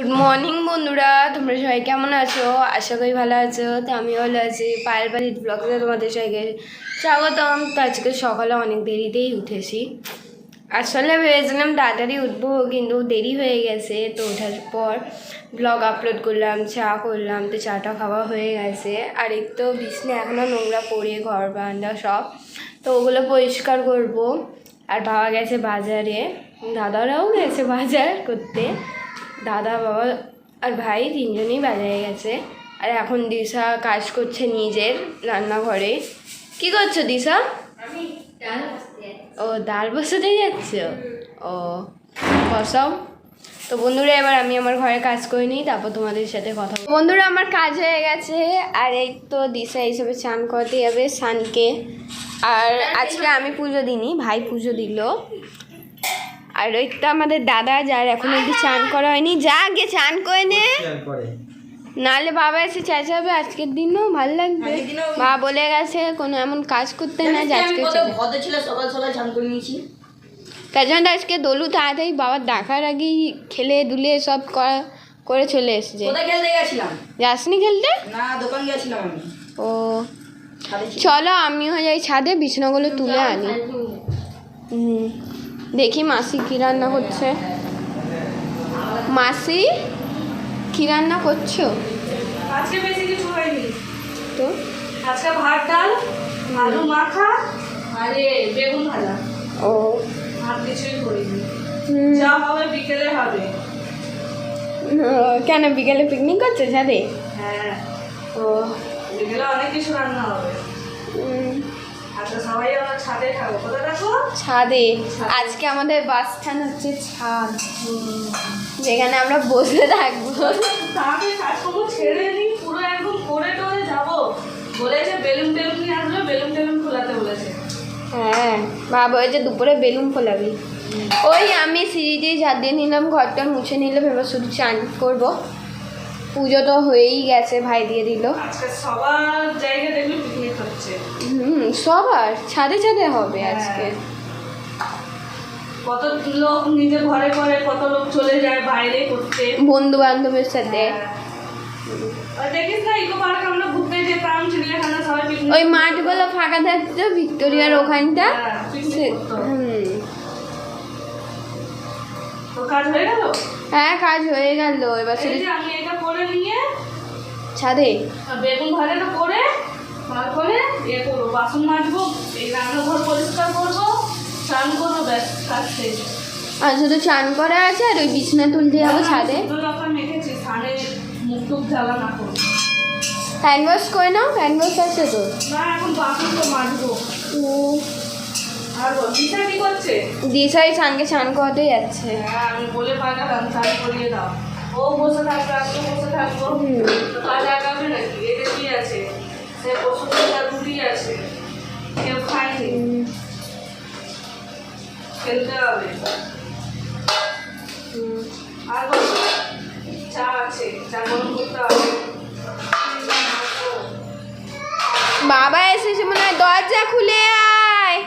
Good morning বন্ধুরা, তোমরা সবাই কেমন আছো? আশা করি ভালো আছো। তো আমি ভালো আছি। পায়েল বাড়ির ব্লগে তোমাদের সবাইকে স্বাগতম। তো আজকে সকালে অনেক দেরিতেই উঠেছি। আসলে ভেবেছিলাম তাড়াতাড়ি উঠবো, কিন্তু দেরি হয়ে গেছে। তো ওঠার পর ব্লগ আপলোড করলাম, চা করলাম। তো চাটা খাওয়া হয়ে গেছে। আর এই তো বিছনা এখনও নোংরা পড়ে, ঘর বারান্দা সব। তো ওগুলো পরিষ্কার করব। আর বাবা গেছে বাজারে, দাদারাও গেছে বাজার করতে। দাদা, বাবা আর ভাই তিনজনেই বাজারে গেছে। আর এখন দিশা কাজ করছে নিজের রান্নাঘরে। কি করছো দিশা? ও, ডাল বসাতে যাচ্ছ? ও, বসাও। তো বন্ধুরা, এবার আমি আমার ঘরে কাজ করে নিই, তারপর তোমাদের সাথে কথা বলবো। বন্ধুরা, আমার কাজ হয়ে গেছে। আর এই তো দিশা হিসেবে চান করতে যাবে সানকে। আর আজকে আমি পুজো দিইনি, ভাই পুজো দিল। আর ওইটা আমাদের দাদা, যার এখন অব্দি চান করা হয়নি। যা আগে চান করে নে, নাহলে বাবা এসে চেঁচাবে। আজকের দিনও ভালো লাগবে। বাবা বলে গেছে কোনো এমন কাজ করতে না যে আজকে তার জন্য আজকে দোলু তাড়াতাড়ি বাবার ডাকার আগেই খেলে দুলে সব করে চলে এসেছে। যাসনি খেলতে? না, দোকান গেছিলাম আমি। ও, চলো আমিও যাই ছাদে, বিছানাগুলো তুলে আনি। দেখি মাসি কী রান্না করছে। মাসি কী রান্না করছো? আজকে বেশি কিছু হয়নি তো। আজকে ভাত, ডাল, আলু মাখা আর বেগুন ভাজা। ও, আর কিছুই করিনি। যা হবে বিকেলে হবে। কেন বিকেলে পিকনিক করছে ছাদে? হ্যাঁ, ও, বিকেলে অনেক কিছু রান্না হবে। আচ্ছা, সবাই আমরা ছাদে খাবো। কোথায় রাখো? ছাদে। আজকে আমাদের বাস স্ট্যান্ড হচ্ছে ছাদ, যেখানে আমরা বসে থাকবো। তাকে কাজকর্ম ছেড়ে নিই, পুরো একদম করে টোরে যাবো। বলেছে বেলুন টেলুন নিয়ে আসবে, বেলুন টেলুন খোলাতে বলেছে। হ্যাঁ, বাবা ওই যে দুপুরে বেলুন ফোলাবি। ওই আমি সিঁড়ি দিয়ে ঝাড় দিয়ে নিলাম, ঘরটা মুছে নিলাম। এবার শুধু চান করবো। পুজো তো হয়েই গেছে, ভাই দিয়ে দিল। আজকে সবার জায়গায় দেখবি পিকনিক হচ্ছে। সবার ছাদে ছাদে হবে আজকে। কত লোক নিজের ঘরে করে, কত লোক চলে যায় বাইরে করতে, বন্ধু বান্ধবের সাথে। দেখিস না ইকো পার্ক আমরা ঘুরতে যেতাম, চিড়িয়াখানা, সবাই পিকনিক। ওই মাঠগুলো ফাঁকা থাকতো ভিক্টোরিয়ার ওখানটা। তো কাজ হয়ে গেল? হ্যাঁ, কাজ হয়ে গেল। এবার শুধু আমি এটা করে নিয়ে ছাদে বেগুন ভাজাটা করে তারপরে করবো, বাসন মাজবো, এই রান্নাঘর পরিষ্কার করবো, স্নান করবো, ব্যাস কাজ শেষ। আর শুধু চান করা আছে, আর ওই বিছনা তুলতে যাবো ছাদে। মেখেছি, স্নানে মুখ টুক জ্বালা না করবো। হ্যান্ড ওয়াশ করে নাও, হ্যান্ড ওয়াশ আছে তো? না, এখন বাসন তো মাজবো। আর দিশা কি করছে? দিশাই সানকে চান করতে যাচ্ছে। হ্যাঁ, আমি বলে পাঠালাম চান করিয়ে দাও। ও বসে থাকবে, আজকে বসে থাকবো। কাজ আগাবে নাকি? এটা কি আছে? সে পশু রুটি আছে, কেউ খায়নি, খেলতে হবে। আর চা আছে, চা গরম করতে হবে। বাবা এসেছে মনে হয়, দরজা খুলে আয়।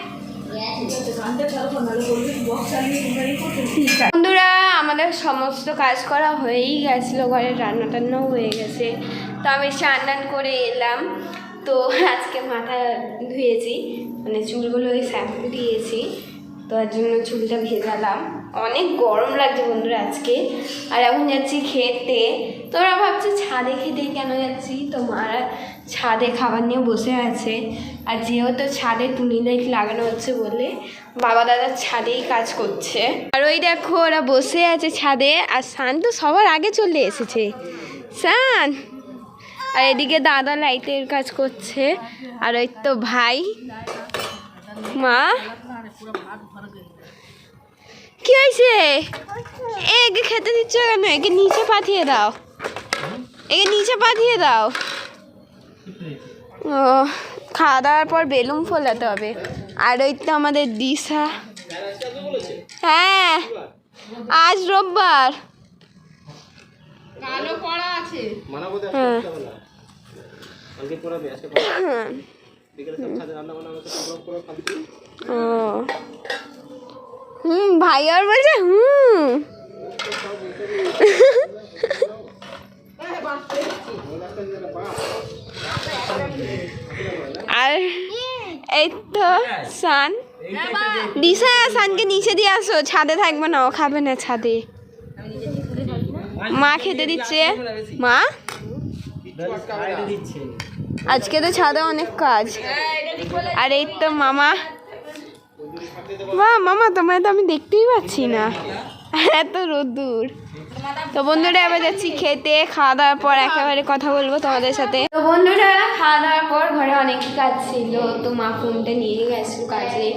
বন্ধুরা, আমাদের সমস্ত কাজ করা হয়েই গেছিলো, ঘরের রান্না টান্নাও হয়ে গেছে। তো আমি স্নান করে এলাম। তো আজকে মাথা ধুয়েছি, মানে চুলগুলো ওই শ্যাম্পু দিয়েছি, তো তার জন্য চুলটা ভেজালাম। অনেক গরম লাগছে বন্ধুরা আজকে। আর এখন যাচ্ছি খেতে। তোরা ভাবছি ছাদে খেতে কেন যাচ্ছি, তো মারা ছাদে খাবার নিয়ে বসে আছে। আর যেহেতু ছাদে টুনি লাইট লাগানো হচ্ছে বলে বাবা দাদা ছাদেই কাজ করছে। আর ওই দেখো ওরা বসে আছে ছাদে। আর সান তো সবার আগে চলে এসেছে। সান, আর এদিকে দাদা লাইটের কাজ করছে। আর ওই তো ভাই, মা কি হয়েছে? একে খেতে দিচ্ছ কেন? একে নিচে পাঠিয়ে দাও, একে নিচে পাঠিয়ে দাও। ও, খাওয়া দাওয়ার পর বেলুন ফোলাতে হবে। আর ওই তো আমাদের দিশা। হ্যাঁ, আজ রোববার। ভাই আর বলছে এই তো সান দিশা সানকে নিচে দিয়ে আসো, ছাদে থাকবে না, ও খাবে না ছাদে। মা খেতে দিচ্ছে। মা আজকে তো ছাদে অনেক কাজ। আর এই তো মামা, বাহ মামা তোমায় তো আমি দেখতেই পাচ্ছি না, এত রোদ্দুর। তো বন্ধুরা এবার যাচ্ছি খেতে, খাওয়া দাওয়ার পর একেবারে কথা বলবো তোমাদের সাথে। তো বন্ধুরা খাওয়া দাওয়ার পর ঘরে অনেক কাজ ছিল, তো মা ফোনটা নিয়ে গেছিল কাজে।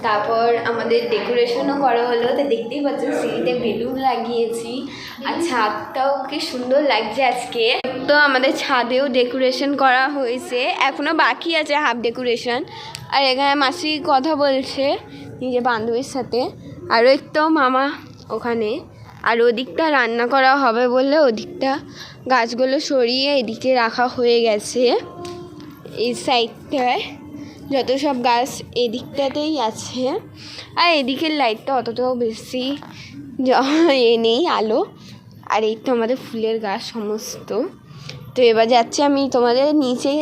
তারপর আমাদের ডেকোরেশনও করা হলো, তো দেখতেই পাচ্ছেন সিঁড়িতে বেলুন লাগিয়েছি, আর ছাদটাও কি সুন্দর লাগছে আজকে। তো আমাদের ছাদেও ডেকোরেশন করা হয়েছে, এখনও বাকি আছে হাফ ডেকোরেশন। আর এখানে মাসি কথা বলছে নিজের বান্ধবীর সাথে, আর একটু মামা ওখানে। আর ওদিকটা রান্না করা হবে বলে ওদিকটা গাছগুলো সরিয়ে এদিকে রাখা হয়ে গেছে। এই সাইডটায় যত সব গাছ এদিকটাতেই আছে, আর এদিকের লাইটটা অতটাও বেশি নেই আলো। আর এই তো আমাদের ফুলের গাছ সমস্ত। তো এবার যাচ্ছি আমি তোমাদের নিচে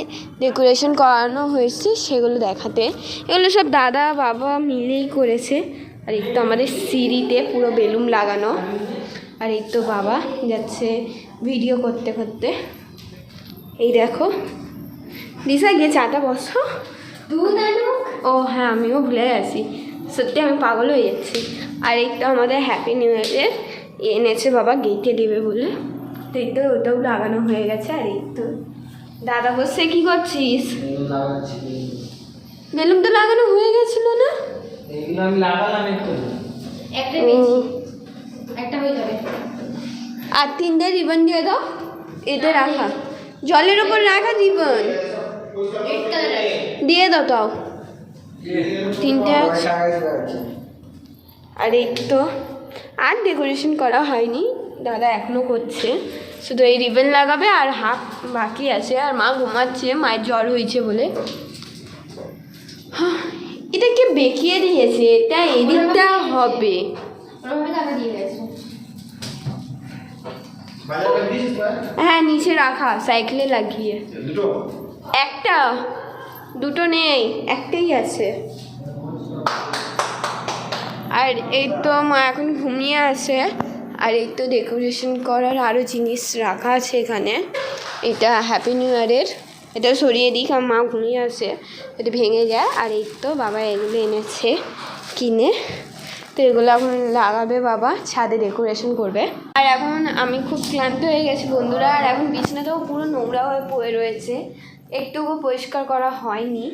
ডেকোরেশন করানো হয়েছে সেগুলো দেখাতে। এগুলো সব দাদা বাবা মিলেই করেছে। আর এই তো আমাদের সিঁড়িতে পুরো বেলুন লাগানো। আর এই তো বাবা যাচ্ছে ভিডিও করতে করতে। এই দেখো দিশা গিয়ে চাটা বসো। ও হ্যাঁ, আমিও ভুলে গেছি, সত্যি আমি পাগল হয়ে যাচ্ছি। আর এই তো আমাদের হ্যাপি নিউ ইয়ারের এনেছে বাবা গেটে দেবে বলে, তো এই তো ওটাও লাগানো হয়ে গেছে। আর এই তো দাদা বসে কি করছিস? বেলুন তো লাগানো হয়ে গেছিল না? একটা হয়ে যাবে। আর 3টে রিবন দিয়ে দাও, এতে রাখা জলের ওপর রাখা রিবন দিয়ে দাও, তাও 3টে আছে। আর এই তো আর ডেকোরেশন করা হয়নি, দাদা এখনও করছে, শুধু এই রিবন লাগাবে আর হাফ বাকি আছে। আর মা ঘুমাচ্ছে, মায়ের জ্বর হয়েছে বলে। এটা কে বেঁকিয়ে দিয়েছে, এটা এদিকটা হবে। হ্যাঁ নিচে রাখা সাইকেলে লাগিয়ে। একটা দুটো নেই, একটাই আছে। আর এই তো মা এখন ঘুমিয়ে আছে। আর এই তো ডেকোরেশন করার আরও জিনিস রাখা আছে এখানে। এটা হ্যাপি নিউ ইয়ারের, এটা সরিয়ে দিই কারণ মা ঘুমিয়ে আছে, এটা ভেঙে যায়। আর এই তো বাবা এগুলো এনেছে কিনে, তো এগুলো এখন লাগাবে বাবা, ছাদে ডেকোরেশন করবে। আর এখন আমি খুব ক্লান্ত হয়ে গেছি বন্ধুরা, আর এখন বিছানাটাও পুরো নোংরা হয়ে পড়ে রয়েছে, একটুকু পরিষ্কার করা হয়নি।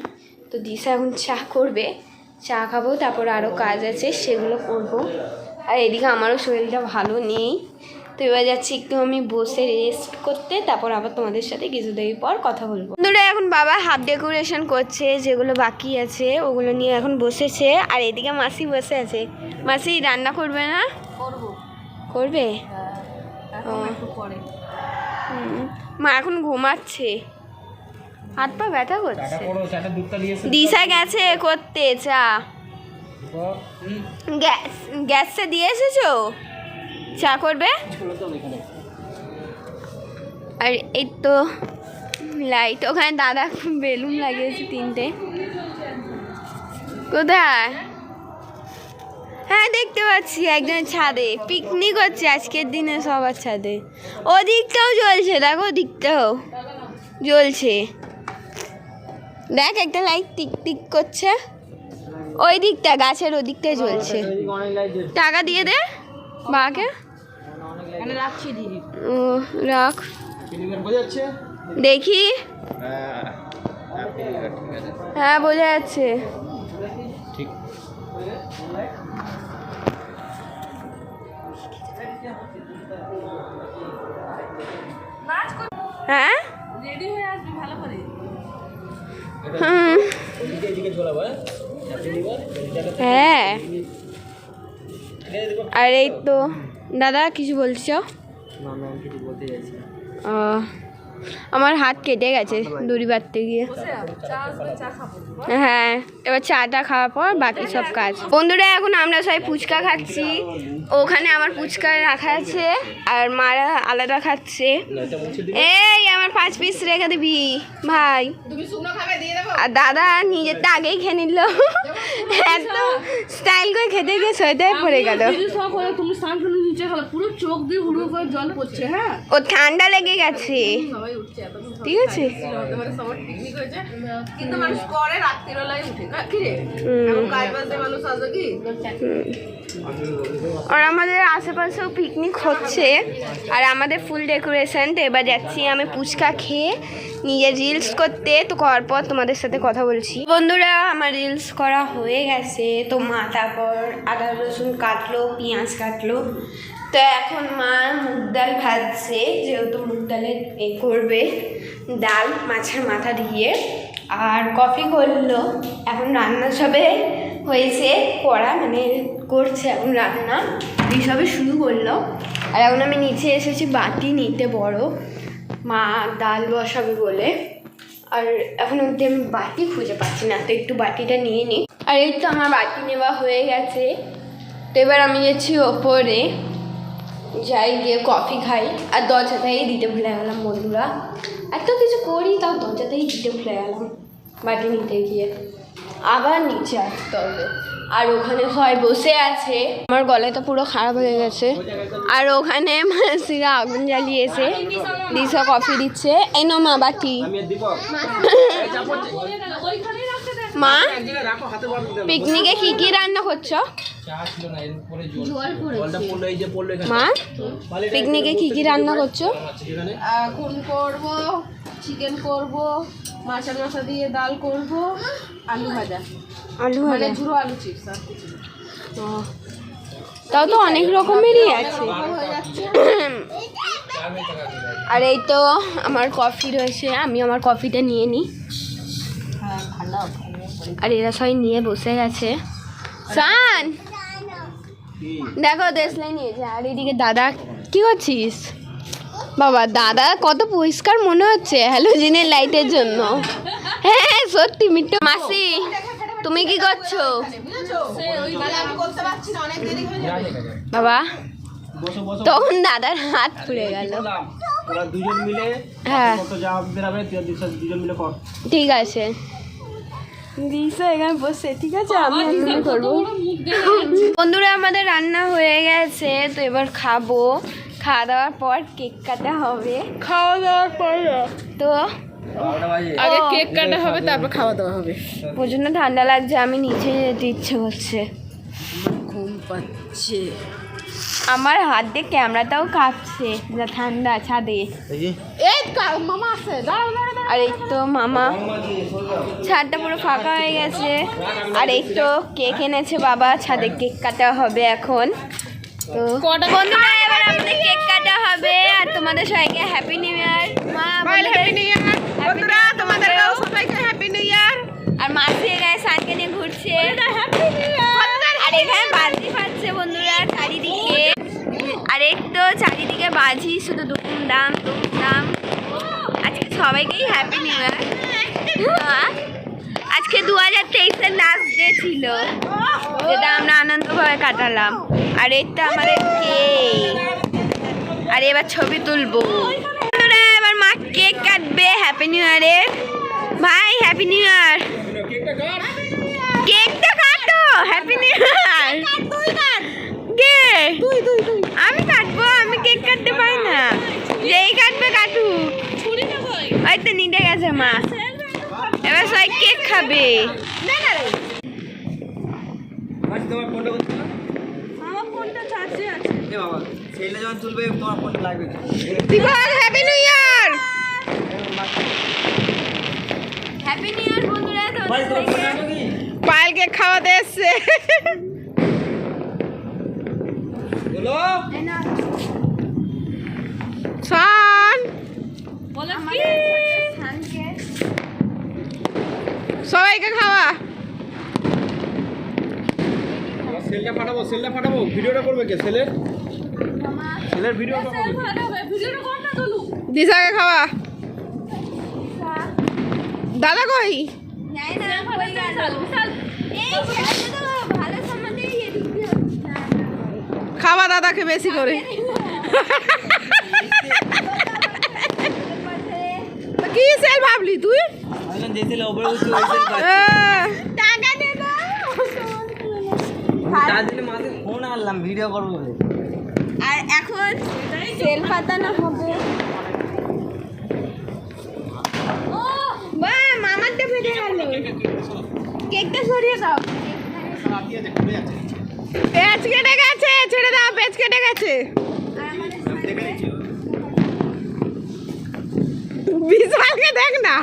তো দিশা এখন চা করবে, চা খাবো, তারপর আরও কাজ আছে সেগুলো করবো। আর এদিকে আমারও শরীরটা ভালো নেই, তো এবার যাচ্ছি একটু আমি বসে রেস্ট করতে, তারপর আবার তোমাদের সাথে কিছু দেরি পর কথা বলবো। বন্ধুরা এখন বাবা হাফ ডেকোরেশন করছে, যেগুলো বাকি আছে ওগুলো নিয়ে এখন বসেছে। আর এদিকে মাসি বসে আছে। মাসি রান্না করবে না? করবে। মা এখন ঘুমাচ্ছে, হাত পা ব্যথা করছে। দিশা গেছে করতে চা, গ্যাসটা দিয়ে এসেছো, চা করবে। আর এই তো লাইট, ওখানে দাদা বেলুন লাগিয়েছে 3টে। কোথায়? হ্যাঁ দেখতে পাচ্ছি একজনের ছাদে পিকনিক হচ্ছে আজকের দিনে, সবার ছাদে। ওদিকটাও জ্বলছে, দেখো ওদিকটাও জ্বলছে, দেখ একটা লাইট টিক টিক করছে। ওই দিকটা গাছের ওদিকটাই জ্বলছে। টাকা দিয়ে দে মাকে। ও রাখ, দেখি। হ্যাঁ বোঝা যাচ্ছে। হ্যাঁ হ্যাঁ। আর এই তো দাদা কিছু বলছ? আমার হাত কেটে গেছে দড়ি বাঁধতে গিয়ে। হ্যাঁ এবার চাটা খাওয়ার পর বাকি সব কাজ। বন্ধুরা এখন আমরা সবাই ফুচকা খাচ্ছি, ওখানে আমার ফুচকা রাখা আছে আর মারা আলাদা খাচ্ছে। এই আমার আমার 5 পিস রেখে দিবি ভাই। তুমি শুকনো খাবে দিয়ে দেবো। আর দাদা নিজেরটা আগেই খেয়ে নিল, একদম স্টাইল করে খেতে গিয়ে সইটাই পড়ে গেল। তুমি স্নান করে নিচে গেলে পুরো চোখ দিয়ে হুড়ু করে জল পড়ছে। হ্যাঁ ও ঠান্ডা লেগে গেছে, সবাই উঠছে এত ঠিক আছে। সবার পিকনিক হয়েছে কিন্তু মানুষ করে রাত্রিবেলায় উঠে কি রে এখন কাজ বাজে মানুষ আসবে কি। আর আমাদের আশেপাশেও পিকনিক হচ্ছে আর আমাদের ফুল ডেকোরেশন। তো এবার যাচ্ছি আমি ফুচকা খেয়ে নিজে রিলস করতে, তো করার পর তোমাদের সাথে কথা বলছি। বন্ধুরা আমার রিলস করা হয়ে গেছে, তো মা তারপর আদা রসুন কাটলো, পেঁয়াজ কাটলো। তো এখন মা মুগ ডাল ভাজছে, যেহেতু মুগ ডালের করবে ডাল মাছের মাথা দিয়ে, আর কফি করলো। এখন রান্না সবে হয়েছে করা, মানে করছে এখন রান্না, এইসবে শুরু করলো। আর এখন আমি নিচে এসেছি বাটি নিতে বড়, মা ডাল বসাবে বলে। আর এখন অবধি আমি বাটি খুঁজে পাচ্ছি না, তো একটু বাটিটা নিয়ে নিই। আর এই তো আমার বাটি নেওয়া হয়ে গেছে। তো এবার আমি যাচ্ছি ওপরে, যাই গিয়ে কফি খাই। আর দরজাতেই দিতে ভুলে গেলাম বন্ধুরা, এত কিছু করি তাও দরজাতেই দিতে ভুলে গেলাম বাটি নিতে গিয়ে, আবার নিচে আসতে হবে। আর ওখানে সবাই বসে আছে, আমার গলাটা পুরো খারাপ হয়ে গেছে। আর ওখানে মাসিরা আগুন জ্বালিয়েছে, দিশা কফি দিচ্ছে। এই নো মা বাটি। মা পিকনিকে কি কি রান্না করছো? মা পিকনিকে কি কি রান্না করছো? এখন করব চিকেন করব, মাছের মাথা দিয়ে ডাল করব, আলু ভাজা, আলু মানে ভাজা। ঝুড়ো আলু চিপস আর কিছু না। তাও তো অনেক রকমেরই আছে। হয়ে যাচ্ছে। আর এই তো আমার কফি রয়েছে, আমি আমার কফিটা নিয়ে নিই। হ্যাঁ ঠান্ডা। আর এরা সবাই নিয়ে বসে গেছে। সান দেখো দেশলাই নিয়েছে। আর এদিকে দাদা কি করছিস? বাবা দাদা কত পরিষ্কার মনে হচ্ছে হ্যালোজিনের লাইটের জন্য। হ্যাঁ সত্যি মিট্টু। মাসি তুমি কি করছো? বাবা তখন দাদার হাত পুড়ে গেল। দুজন মিলে হ্যাঁ কত যা বেরাবে দুজন মিলে কর। ঠিক আছে দিশা এখানে বসে, ঠিক আছে আমি অন্য করবো। বন্ধুরা আমাদের রান্না হয়ে গেছে, তো এবার খাবো। খাওয়া দাওয়ার পর কেক কাটা হবে। খাওয়া দাওয়ার পর তো আগে কেক কাটা হবে, তারপর খাওয়া দাওয়া হবে। প্রচন্ড ঠান্ডা লাগছে, আমি নিচে যেতে ইচ্ছে করছে। ঘুম পাচ্ছে। আমার হাত দিয়ে ক্যামেরাটাও কাঁপছে, যা ঠান্ডা ছাদে। এই মামা আছে, দাঁড়াও দাঁড়াও। আর এই তো মামা, ছাদটা পুরো ফাঁকা হয়ে গেছে। আর এই তো কেক এনেছে বাবা, ছাদে কেক কাটা হবে এখন। তো বন্ধুরা এবার আমাদের কেক কাটা হবে। আর তোমাদের সবাইকে হ্যাপি নিউ ইয়ার। মা হ্যাপি নিউ ইয়ার বন্ধুরা, তোমাদেরকেও সবাইকে হ্যাপি নিউ ইয়ার। আর মাসি এখানে সানকে নিয়ে ঘুরছে। আর এখানে বাজি ফাটছে বন্ধুরা চারিদিকে। আর এই তো চারিদিকে বাজি শুধু দুমদাম দুমদাম। আজকে সবাইকেই হ্যাপি নিউ ইয়ার। আজকে 2023-এর লাস্ট ডে ছিল, যেটা আমরা আনন্দভাবে কাটালাম। আর এটা আমাদের কেক। আর এবার ছবি তুলবো। বন্ধুরা এবার মা কেক কাটবে হ্যাপি নিউ ইয়ারের। ভাই হ্যাপি নিউ ইয়ার। কেকটা কাটো, হ্যাপি নিউ ইয়ার। কে? আমি কাটবো, আমি কেক কাটতে পারি না। যেই কাটবে কাটুক। ওই তো নিতে গেছে মা, এবার সবাই কেক খাবে। আমার ফোনটা চার্জে আছে। এ বাবা ছেলে যখন তুলবে তোমার ফোন লাগবে। দিবাল happy new year. Happy new year বন্ধুরা। ভাই তোমার ফোন লাগবে কি? পায়েলকে খাওয়াতে এসছে। বলো সান সবাইকে খাওয়া। সেলটা ফাটাবো ভিডিওটা করবে কে? ছেলের ভিডিওটা করবে। দিশাকে খাওয়া। দাদা কই? খাওয়া দাদাকে বেশি করে। যে সেল ওপরে উঠছে ওই সেল পাচ্ছি। টাকা দে দাও তার জন্য মাঝে ফোন আনলাম ভিডিও করবো বলে। আর এখন সেল পাতানো হবে। ও বা মামারটা ফেটে গেল। কেকটা সরিয়ে দাও। পেঁয়াজ কেটে গেছে, ছেড়ে দাও, পেঁয়াজ কেটে গেছে। বিশালকে দেখ না।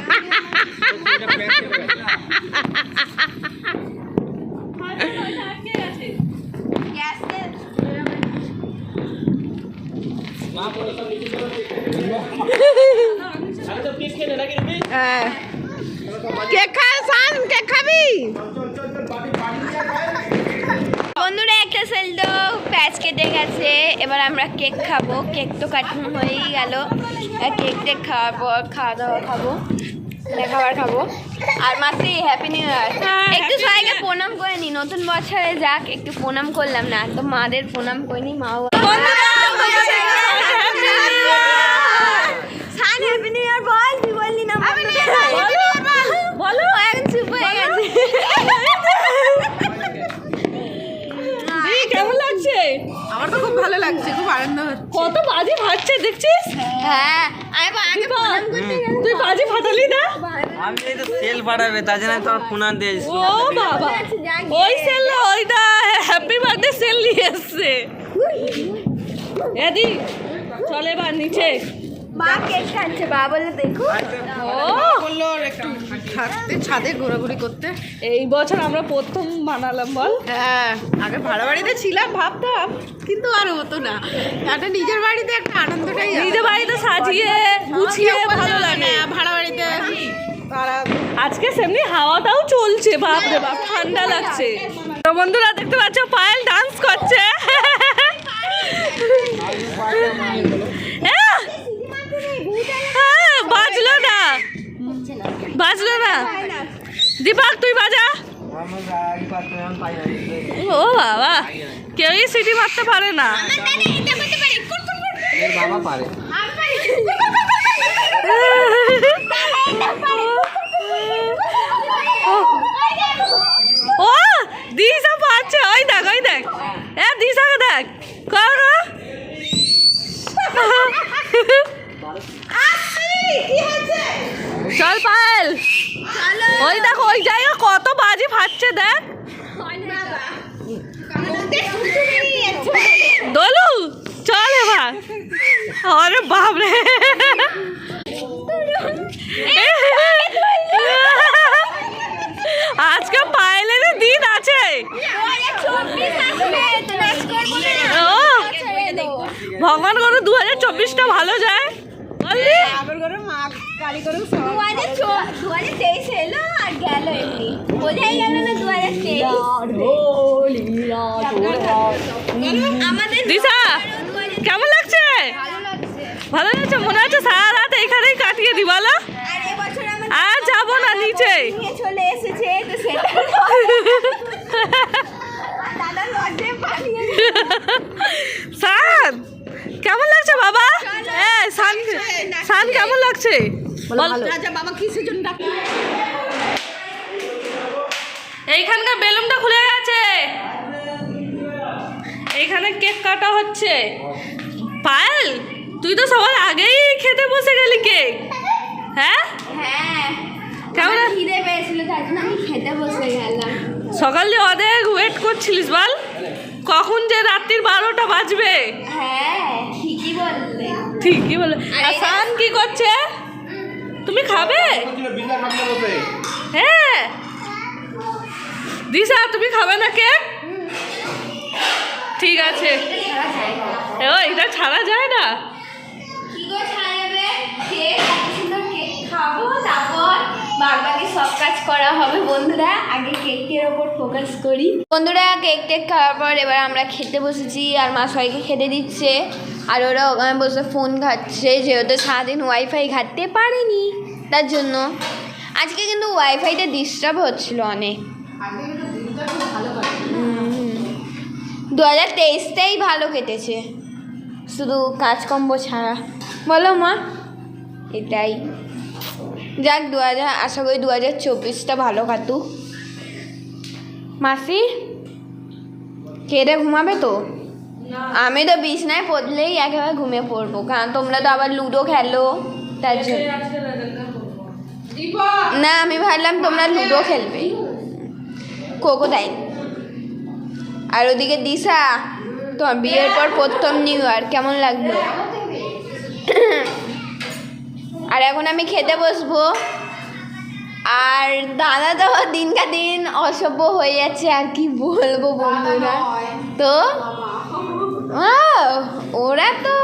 কেক খান, কেক খাবি? বন্ধুরা একটা সেল তো প্যাচ কেটে গেছে, এবার আমরা কেক খাবো। কেক তো কাটানো হয়েই গেল। কেক টেক খাওয়ার পর খাওয়া দাওয়া খাবো, খাবার খাবো। আর মাসি হ্যাপি নিউ ইয়ার। একটু সবাইকে প্রণাম করে নি, নতুন বছরে যাক একটু প্রণাম করলাম না তো, মাদের প্রণাম করিনি। মা হ্যাপি নিউ ইয়ার বল, তুই বললি না? বলো, এখন চুপ হয়ে গেছে। কেমন লাগছে? আমার তো খুব ভালো লাগছে, খুব আনন্দ হচ্ছে। কত বাজি ফাটছে দেখছিস? হ্যাঁ, আগে প্রণাম করতে গেলাম। তুই বাজি ফাটালি না? আমি এই তো সেল পাঠাবে তার জন্য তো ফোন আনতে এসেছি। ও বাবা, ওই সেল না, ওইটা হ্যাপি বার্থডে সেল নিয়ে এসছে। এদি চলে এবার নিচে। মা কেক খাচ্ছে, বাবা বলে দেখো। ও বললো একটু থাকতে, ছাদে ঘোরাঘুরি করতে। এই বছর আমরা প্রথম বানালাম বল। হ্যাঁ, আগে ভাড়া বাড়িতে ছিলাম, ভাবতাম, কিন্তু আর হতো না। একটা নিজের বাড়িতে একটা আনন্দটাই আলাদা। নিজের বাড়িতে সাজিয়ে গুছিয়ে ভালো লাগে। ভাড়া বাড়িতে আজকে সেমনি হাওয়াটাও চলছে, বাপ রে বাপ, ঠান্ডা লাগছে। তো বন্ধুরা দেখতে পাচ্ছ পায়েল ডান্স করছে। বাজলো না, বাজলো না। দীপক তুই বাজা। ও বাবা, কেউই সিটি মারতে পারে না। এর বাবা পারে। ও দিশা পাচ্ছে, ওই দেখ, ওই দেখ, দিশাকে দেখ, কর। চল পায়েল, ওই দেখ ওই জায়গা কত বাজি ফাটছে দেখ। দোলু চল এবার। আরে বাপরে, আজকে পায়েলের দিন আছে। ও ভগবান করে 2024টা ভালো যায় বললি। এলো আর গেল, এমনি বোঝাই গেল না 2023। আমাদের দিশা কেমন লাগছে? ভালো লাগছে, মনে হচ্ছে সারা রাত এইখানেই কাটিয়ে দি বলো। আর এবছর আর যাবো না নিচে। চলে এসেছে তো সেটা দাদা লজে পাঠিয়ে সান কেমন লাগছে বাবা? সান, সান কেমন লাগছে বল। রাজা বাবা কিসের জন্য ডাক? এইখানকার বেলুনটা খুলে গেছে, এইখানে কেক কাটা হচ্ছে। পায়েল তুই তো সবার আগেই খেতে বসে গেলি কেক। হ্যাঁ হ্যাঁ, কেমন? আমার খিদে পেয়েছিল তাই জন্য আমি খেতে বসে গেলাম। সকালে অনেক ওয়েট করছিলিস বল, কখন যে রাত্রির 12টা বাজবে। হ্যাঁ ঠিকই বললে। ঠিকই বলে। আর সান কি করছে? তুমি খাবে? হ্যাঁ দিশা তুমি খাবে না কেক? ঠিক আছে, এটা ছাড়া যায় না। কি গো ছাড়াবে? কেক, এত সুন্দর কেক খাবো, তারপর বাকি সব কাজ করা হবে। বন্ধুরা আগে কেকের ওপর ফোকাস করি। বন্ধুরা কেক টেক খাওয়ার পর এবার আমরা খেতে বসেছি, আর মা সবাইকে খেতে দিচ্ছে, আর ওরা ওখানে বসে ফোন ঘাটছে, যেহেতু সারাদিন ওয়াইফাই ঘাটতে পারেনি তার জন্য। আজকে কিন্তু ওয়াইফাইটা ডিস্টার্ব হচ্ছিল অনেক। 2023টাই ভালো কেটেছে, শুধু কাজকর্ম ছাড়া। বলো মা, এটাই। যাক 2000 আশা করি 2024টা ভালো কাটুক। মাসি খেয়ে ঘুমাবে তো? না আমি তো বিছনায় পড়লেই একেবারে ঘুমিয়ে পড়বো, কারণ তোমরা তো আবার লুডো খেলো তার জন্য। আজকে দেখা করবো। না আমি ভাবলাম তোমরা লুডো খেলবে। কোকো তাই। আর ওদিকে দিশা, তোমার বিয়ের পর প্রথম নিউ ইয়ার কেমন লাগলো? আর এখন আমি খেতে বসবো। আর দাদা তো দিনকা দিন অসভ্য হয়ে যাচ্ছে, আর কি বলবো বন্ধুরা। তো ওরা তো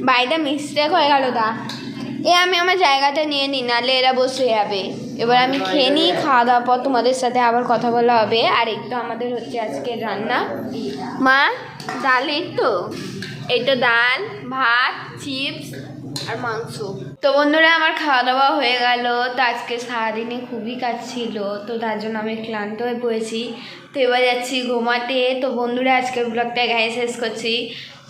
বাড়িটা মিস্টেক হয়ে গেল। আমি আমার জায়গাটা নিয়ে নিই, নাহলে এরা বসে যাবে। এবার আমি খেয়ে নিই, খাওয়া দাওয়ার পর তোমাদের সাথে আবার কথা বলা হবে। আর একটু আমাদের হচ্ছে আজকে রান্না, মা ডাল, এই তো ডাল, ভাত, চিপস আর মাংস। তো বন্ধুরা আমার খাওয়া দাওয়া হয়ে গেল। তো আজকে সারাদিনে খুবই কাজ ছিল, তো তার জন্য আমি ক্লান্ত হয়ে পড়েছি। তো এবার যাচ্ছি ঘুমাতে। তো বন্ধুরা আজকের ব্লগটা এখানে শেষ করছি।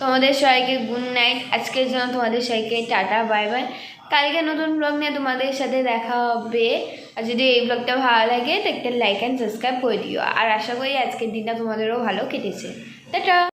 তোমাদের সবাইকে গুড নাইট। আজকের জন্য তোমাদের সবাইকে টাটা, বাই বাই। কালকে নতুন ব্লগ নিয়ে তোমাদের সাথে দেখা হবে। আর যদি এই ব্লগটা ভালো লাগে তো একটা লাইক অ্যান্ড সাবস্ক্রাইব করে দিও। আর আশা করি আজকের দিনটা তোমাদেরও ভালো কেটেছে। টাটা।